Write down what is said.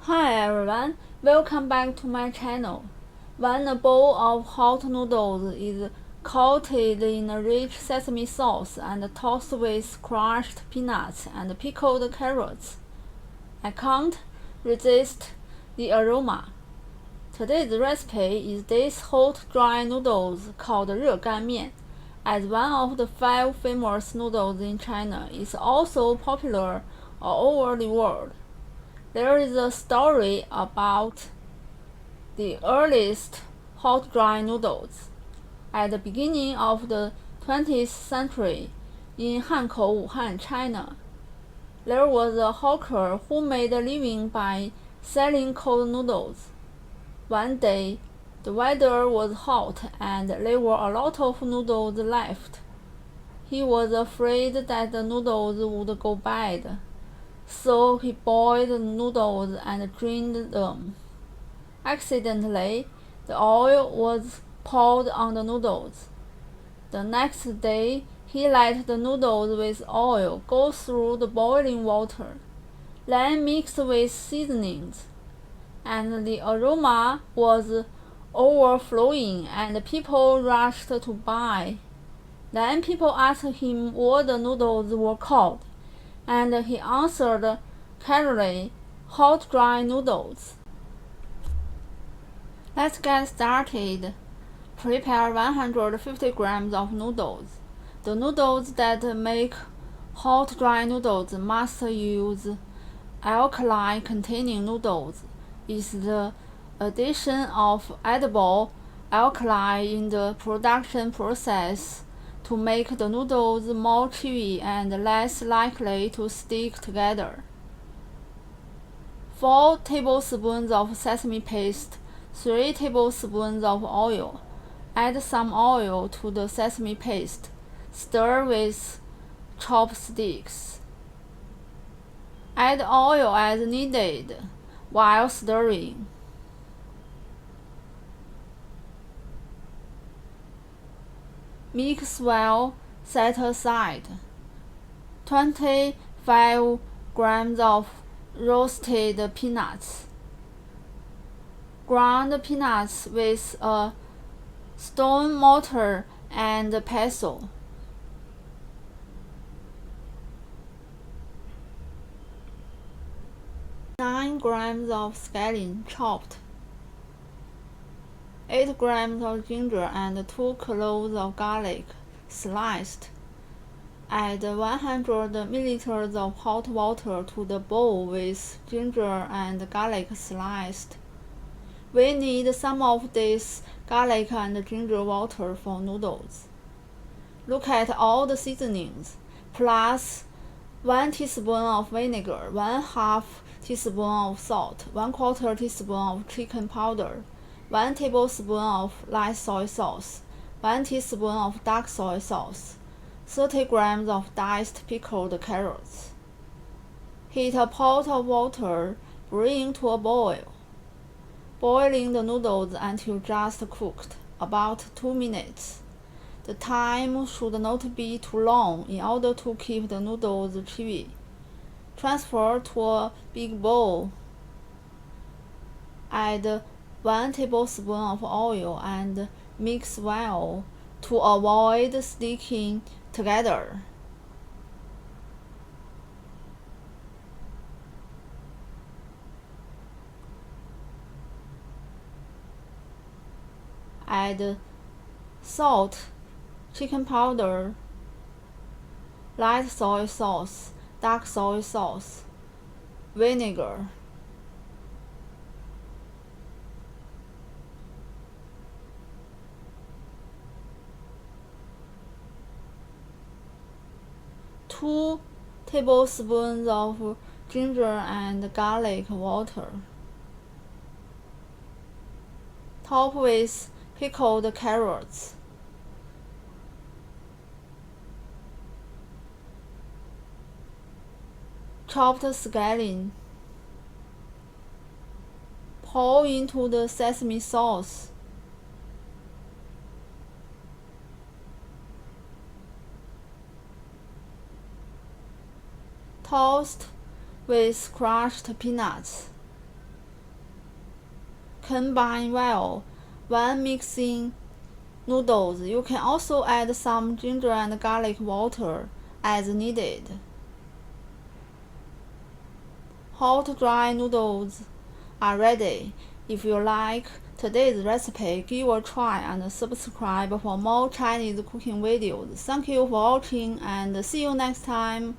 Hi everyone, welcome back to my channel. When a bowl of hot noodles is coated in a rich sesame sauce and tossed with crushed peanuts and pickled carrots, I can't resist the aroma. Today's recipe is this hot dry noodles called 热干面. As one of the 5 famous noodles in China, it's also popular all over the world. There is a story about the earliest hot dry noodles. At the beginning of the 20th century, in Hankou, Wuhan, China, there was a hawker who made a living by selling cold noodles. One day, the weather was hot and there were a lot of noodles left. He was afraid that the noodles would go bad, so he boiled the noodles and drained them. Accidentally, the oil was poured on the noodles. The next day, he let the noodles with oil go through the boiling water, then mixed with seasonings, and the aroma was overflowing and people rushed to buy. Then people asked him what the noodles were called, and he answered casually, hot dry noodles. Let's get started. Prepare 150 grams of noodles. The noodles that make hot dry noodles must use alkali-containing noodles. It's the addition of edible alkali in the production process to make the noodles more chewy and less likely to stick together. 4 tablespoons of sesame paste, 3 tablespoons of oil. Add some oil to the sesame paste. Stir with chopsticks. Add oil as needed while stirring. Mix well, set aside. 25 grams of roasted peanuts. Ground peanuts with a stone mortar and pestle. 9 grams of scallion chopped. 8 grams of ginger and 2 cloves of garlic sliced. Add 100 milliliters of hot water to the bowl with ginger and garlic sliced. We need some of this garlic and ginger water for noodles. Look at all the seasonings, plus 1 teaspoon of vinegar, 1/2 teaspoon of salt, 1/4 teaspoon of chicken powder, 1 tablespoon of light soy sauce, 1 teaspoon of dark soy sauce, 30 grams of diced pickled carrots. Heat a pot of water, bring to a boil. Boiling the noodles until just cooked, about 2 minutes. The time should not be too long in order to keep the noodles chewy. Transfer to a big bowl. Add 1 tablespoon of oil and mix well to avoid sticking together. Add salt, chicken powder, light soy sauce, dark soy sauce, vinegar. Two tablespoons of ginger and garlic water. Top with pickled carrots. Chopped scallion. Pour into the sesame sauce. Toast with crushed peanuts. combine well. When mixing noodles, you can also add some ginger and garlic water as needed. Hot dry noodles are ready. If you like today's recipe, give a try and subscribe for more Chinese cooking videos. Thank you for watching and see you next time.